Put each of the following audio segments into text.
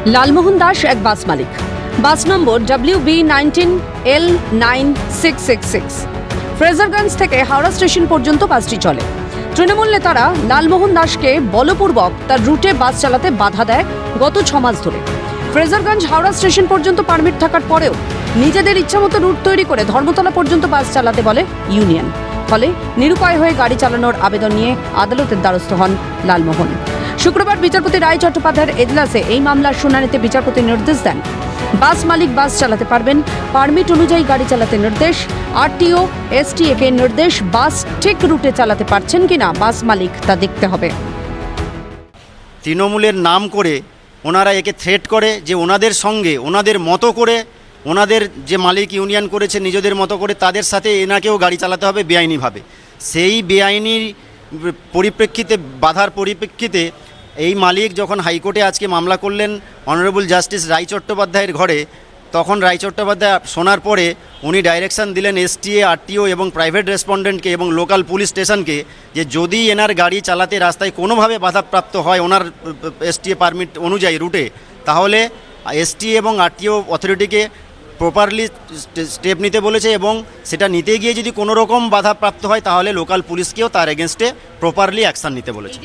লালমোহন দাস এক বাস মালিক। বাস নম্বর WB19L9666। ফ্রেজারগঞ্জ থেকে হাওড়া স্টেশন পর্যন্ত বাসটি চলে। তৃণমূল নেতারা লালমোহন দাসকে বলপূর্বক তার রুটে বাস চালাতে বাধা দেয় গত 6 মাস ধরে। ফ্রেজারগঞ্জ হাওড়া স্টেশন পর্যন্ত পারমিট থাকার পরেও নিজেদের ইচ্ছামতো রুট তৈরি করে ধর্মতলা পর্যন্ত বাস চালাতে বলে ইউনিয়ন। ফলে নিরুপায় হয়ে গাড়ি চালানোর আবেদন নিয়ে আদালতের দ্বারস্থ হন লালমোহন। শুক্রবার বিচারপতি রায় চট্টোপাধ্যায়ের এজলাসে এই মামলার শুনানিতে বিচারপতি নির্দেশ দেন, বাস মালিক বাস চালাতে পারবেন, পারমিট অনুযায়ী গাড়ি চালাতে নির্দেশ। আরটিও এসটিএ কে নির্দেশ, বাস ঠিক রুটে চালাতে পারছেন কিনা বাস মালিক তা দেখতে হবে। তৃণমূলের নাম করে ওনারা একে থ্রেট করে যে ওনাদের সঙ্গে ওনাদের মতো করে ওনাদের যে মালিক ইউনিয়ন করেছে নিজেদের মতো করে তাদের সাথে এনাকেও গাড়ি চালাতে হবে বেআইনিভাবে। সেই বেআইনির পরিপ্রেক্ষিতে বাধার পরিপ্রেক্ষিতে এই মালিক যখন হাইকোর্টে আজকে মামলা করলেন অনারেবল জাস্টিস রায় চট্টোপাধ্যায়ের ঘরে, তখন রায় চট্টোপাধ্যায় শোনার পরে উনি ডাইরেকশন দিলেন এসটিএ, আরটিও এবং প্রাইভেট রেসপন্ডেন্টকে এবং লোকাল পুলিশ স্টেশনকে যে যদি এনার গাড়ি চালাতে রাস্তায় কোনোভাবে বাধাপ্রাপ্ত হয় ওনার এসটিএ পারমিট অনুযায়ী রুটে, তাহলে এসটিএ এবং আরটিও অথরিটিকে প্রপারলি স্টেপ নিতে বলেছে এবং সেটা নিতে গিয়ে যদি কোনো রকম বাধাপ্রাপ্ত হয় তাহলে লোকাল পুলিশকেও তার এগেনস্টে প্রপারলি অ্যাকশন নিতে বলেছে।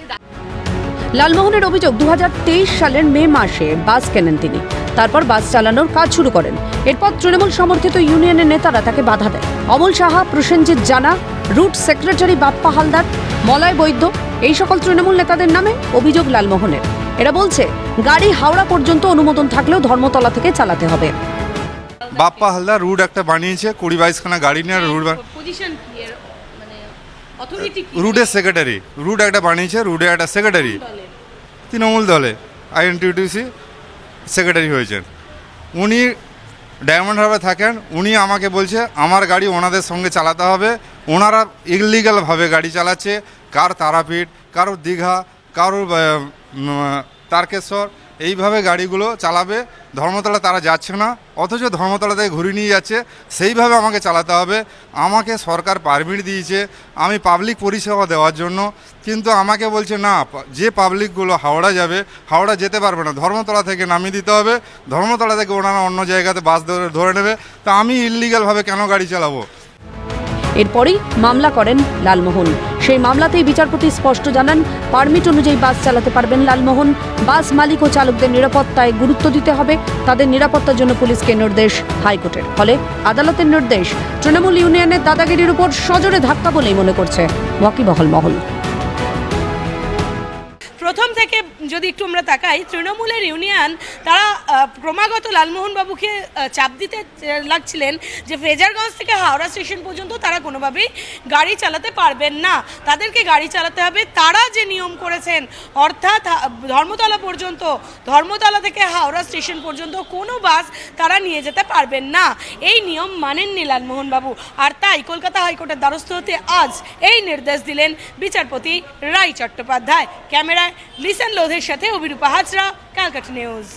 লালমোহনের অভিযোগ 2023 সালের মে মাসে বাস কেনেন তিনি, তারপর বাস চালানোর কাজ শুরু করেন। এরপর তৃণমূল সমর্থিত ইউনিয়নের নেতারা তাকে বাধা দেয়। অমল সাহা, প্রসেনজিৎ জানা, রুট সেক্রেটারি বাপ্পা হালদার, মলয় বৈদ্য এই সকল তৃণমূল নেতাদের নামে অভিযোগ লালমোহনের। এরা বলছে গাড়ি হাওড়া পর্যন্ত অনুমোদন থাকলেও ধর্মতলা থেকে চালাতে হবে। বাপ্পা হালদার রুট একটা বানিয়েছে, 20-22খানা গাড়ি নিয়ে রুটের সেক্রেটারি, রুট একটা বানিয়েছে, রুটে একটা সেক্রেটারি তৃণমূল দলে আইএনটিটিউসি সেক্রেটারি হয়েছেন। উনি ডায়মন্ড হারবার থাকেন। উনি আমাকে বলছে আমার গাড়ি ওনাদের সঙ্গে চালাতে হবে। ওনারা ইলিগালভাবে গাড়ি চালাচ্ছে, কার তারাপীঠ, কারোর দীঘা, কারোর তারকেশ্বর, এইভাবে গাড়িগুলো চালাবে। ধর্মতলা তারা যাচ্ছে না, অথচ ধর্মতলা থেকে ঘুরিয়ে নিয়ে যাচ্ছে। সেইভাবে আমাকে চালাতে হবে। আমাকে সরকার পারমিট দিয়েছে আমি পাবলিক পরিষেবা দেওয়ার জন্য, কিন্তু আমাকে বলছে না, যে পাবলিকগুলো হাওড়া যাবে হাওড়া যেতে পারবে না, ধর্মতলা থেকে নামিয়ে দিতে হবে। ধর্মতলা থেকে ওনারা অন্য জায়গাতে বাস ধরে নেবে। তা আমি ইললিগালভাবে কেন গাড়ি চালাবো? এরপরই মামলা করেন লালমোহন। সেই মামলাতেই বিচারপতি স্পষ্ট জানান, পারমিট অনুযায়ী বাস চালাতে পারবেন লালমোহন। বাস মালিক ও চালকদের নিরাপত্তায় গুরুত্ব দিতে হবে, তাদের নিরাপত্তার জন্য পুলিশকে নির্দেশ হাইকোর্টের। ফলে আদালতের নির্দেশ তৃণমূল ইউনিয়নের দাদাগিরির উপর সজোরে ধাক্কা বলেই মনে করছে ওয়াকিবহাল মহল। প্রথম থেকে যদি একটু আমরা তাকাই, তৃণমূলের ইউনিয়ন তারা ক্রমাগত লালমোহন বাবুকে চাপ দিতে লাগছিলেন যে ফ্রেজারগঞ্জ থেকে হাওড়া স্টেশন পর্যন্ত তারা কোনোভাবেই গাড়ি চালাতে পারবেন না, তাদেরকে গাড়ি চালাতে হবে তারা যে নিয়ম করেছেন, অর্থাৎ ধর্মতলা পর্যন্ত, ধর্মতলা থেকে হাওড়া স্টেশন পর্যন্ত কোনো বাস তারা নিয়ে যেতে পারবেন না। এই নিয়ম মানেননি লালমোহন বাবু, আর তাই কলকাতা হাইকোর্টের দ্বারস্থ হতে আজ এই নির্দেশ দিলেন বিচারপতি রায় চট্টোপাধ্যায়। ক্যামেরায় লিসেন লোধের সাথে অভিরূপা হাজরা, ক্যালকাটা নিউজ।